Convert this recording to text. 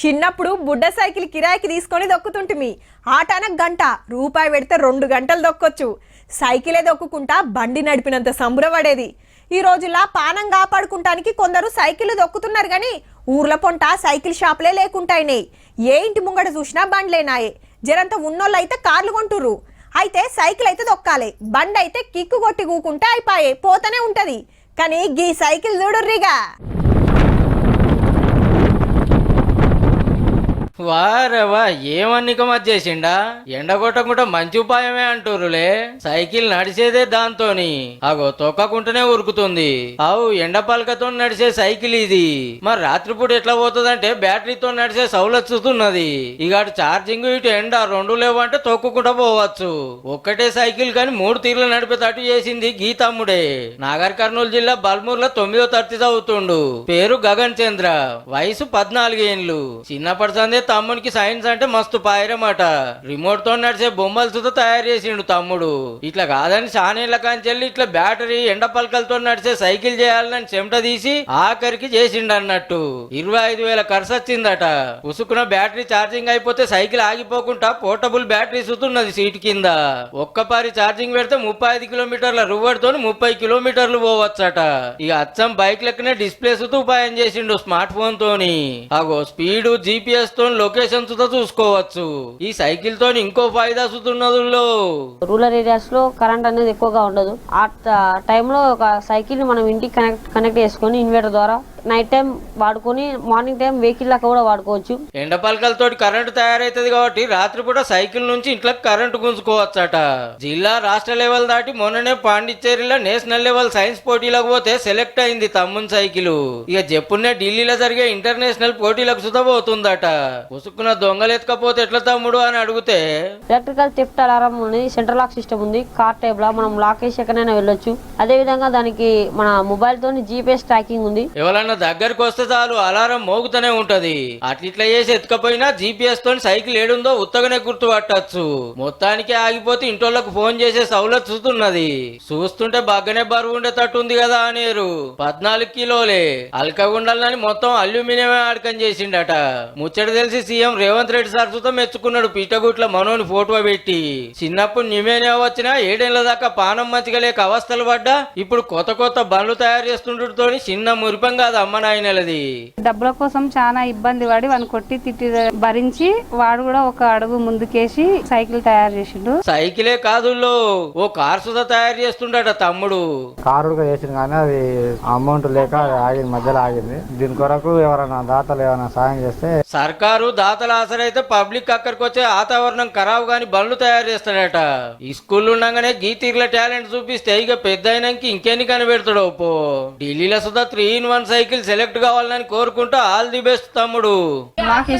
చిన్నప్పుడు బుడ్డ సైకిల్ కిరాయికి తీసుకొని దొక్కుతుంటిమి. ఆటానకు గంట రూపాయి పెడితే 2 గంటలు దొక్కొచ్చు. సైకిలే దొక్కుకుంటా బండి నడిపినంత సంబరపడేది. ఈ రోజులా పానం కాపాడుకుంటానికి కొందరు సైకిల్ దొక్కుతున్నారు కానీ ఊర్ల పొంట సైకిల్ షాపులే లేకుంటాయినాయి. ఏ ఇంటి ముంగట చూసినా బండ్లేనాయే. జరంత ఉన్నోళ్ళు అయితే కార్లు కొంటుర్రు. అయితే సైకిల్ అయితే దొక్కాలి, బండి అయితే కిక్కు కొట్టి కూకుంటే అయిపోయే పోతనే ఉంటది. కానీ గీ సైకిల్ చూడుర్రిగా. వారవా ఏమన్నిక మధ్యేసిండా ఎండ కొట్టకుండా మంచి ఉపాయమే అంటురులే. సైకిల్ నడిచేదే దాంతోని అగో తొక్కకుంటూనే ఉరుకుతుంది. అవు ఎండ పలకతో నడిచే సైకిల్ ఇది. మరి రాత్రిపూట ఎట్లా పోతుందంటే బ్యాటరీతో నడిచే సౌలతున్నది. ఇక అటు ఛార్జింగ్ ఇటు ఎండ 2 లేవంటే తొక్కుకుంటా పోవచ్చు. ఒక్కటే సైకిల్ కానీ 3 తీర్లు నడిపేటట్టు చేసింది గీతమ్ముడే. నాగర్ కర్నూలు జిల్లా బల్మూర్లో 9వ తరగతి చదువుతుండు. పేరు గగన్ చంద్ర, వయసు 14 ఏళ్ళు. చిన్నప్పటి సందే తమ్మునికి సైన్స్ అంటే మస్తు పాయరమాట. రిమోట్ తో నడిచే బొమ్మలు సుత తయారు చేసిండు తమ్ముడు. ఇట్లా కాదని సానేళ్ల కాంచెల్లి ఇట్లా బ్యాటరీ ఎండ పలకలతో నడిచే సైకిల్ చేయాలని చెమట తీసి ఆఖరికి చేసిండు అన్నట్టు. 25,000 ఖర్చు వచ్చిందట. ఉసుకున్న బ్యాటరీ ఛార్జింగ్ అయిపోతే సైకిల్ ఆగిపోకుండా పోర్టబుల్ బ్యాటరీ సుతున్నది సీటు కింద. ఒక్కపారి ఛార్జింగ్ పెడితే 35 కిలోమీటర్ల రువ్వడితో 30 కిలోమీటర్లు పోవచ్చట. ఇక అచ్చం బైక్ లెక్కనే డిస్ప్లే సుతూ ఉపాయం చేసిండు స్మార్ట్ ఫోన్ తోని. అగో స్పీడ్ GPS తో లొకేషన్ సుతా చూసుకోవచ్చు. ఈ సైకిల్ తో ఇంకో ఫాయిదా సుతున్నదుల్లో రూరల్ ఏరియాస్ లో కరెంట్ అనేది ఎక్కువగా ఉండదు. ఆ టైంలో ఒక సైకిల్ మనం ఇంటికి కనెక్ట్ చేసుకొని ఇన్వర్టర్ ద్వారా నైట్ టైం వాడుకొని మార్నింగ్ టైం వెహికల్ లాగా కూడా వాడుకోవచ్చు. ఎండ పలకలతో కరెంటు తయారైతుంది కాబట్టి రాత్రిపూట సైకిల్ నుంచి ఇంట్లోకి కరెంటు గుంజుకోవచ్చట. జిల్లా రాష్ట్ర లెవెల్ దాటి మొన్ననే పాండిచ్చేరిలో నేషనల్ లెవెల్ సైన్స్ పోటీలకు పోతే సెలెక్ట్ అయింది తమ్ముని సైకిల్. ఇక చెప్పునే ఢిల్లీలో జరిగే ఇంటర్నేషనల్ పోటీలకు సుతా పోతుందట. ఉసుకున్న దొంగలు ఎత్తుకపోతే ఎట్లా తమ్ముడు అని అడిగితే ఎలక్ట్రికల్ థెఫ్ట్ అలారం అనేది సెంట్రల్ లాక్ సిస్టమ్ ఉంది. కార్ టైప్ లా మనం లాక్ చేసి ఎక్కడైనా వెళ్ళొచ్చు. అదే విధంగా దానికి మన మొబైల్ తోని GPS ట్రాకింగ్ ఉంది. ఎవరన్నా దగ్గరకు వస్తే చాలు అలారం మోగుతూనే ఉంటది. అట్లా చేసి ఎత్తుకపోయినా GPS తోని సైకిల్ ఏడుందో ఉత్తగానే గుర్తుపట్టచ్చు. మొత్తానికి ఆగిపోతే ఇంటోళ్లకు ఫోన్ చేసే సౌలత్ చూస్తున్నది. చూస్తుంటే బాగానే బరువు ఉండేటట్టు ఉంది కదా అనేరు. 14 కిలోలే అల్కగుండాలని మొత్తం అల్యూమినియమే అడకం చేసిండట. ముచ్చట తెలిసి సీఎం రేవంత్ రెడ్డి సార్ సుతం మెచ్చుకున్నాడు. పీటగుట్ల మనోని ఫోటో పెట్టి. చిన్నప్పుడు నిమేనే వచ్చినా 7 ఏళ్ల దాకా పానం మంచిగా లేక అవస్థలు పడ్డా ఇప్పుడు కొత్త బండ్లు తయారు చేస్తుండటంతో చిన్న మురిపం కాదు అమ్మ నాయనలది. డబ్బుల కోసం చాలా ఇబ్బంది పడి వాడిని కొట్టి తిట్టి భరించి వాడు కూడా ఒక అడుగు ముందుకేసి సైకిల్ తయారు చేసిండు. సైకిలే కాదు ఓ కార్ సుధా తయారు చేస్తుండట తమ్ముడు. కారు చేసింది కానీ అది అమౌంట్ లేక ఆగింది, మధ్యలో ఆగింది. దీని కొరకు ఎవరైనా దాతలు ఏమైనా సాయం చేస్తే. సర్కారు దాతల ఆసరైతే పబ్లిక్ అక్కడికి వచ్చే వాతావరణం ఖరాబు గాని బండ్లు తయారు చేస్తాడట. ఈ స్కూల్ ఉండగానే గీతీర్ల టాలెంట్ చూపిస్తే ఇక పెద్ద అయినాక ఇంకెన్ని కనిపెడతాడు. పో ఢిల్లీలో సుధా 3-in-1 సైకిల్ సెలెక్ట్ కావాలని కోరుకుంటూ ఆల్ ది బెస్ట్ తమ్ముడు. లాక్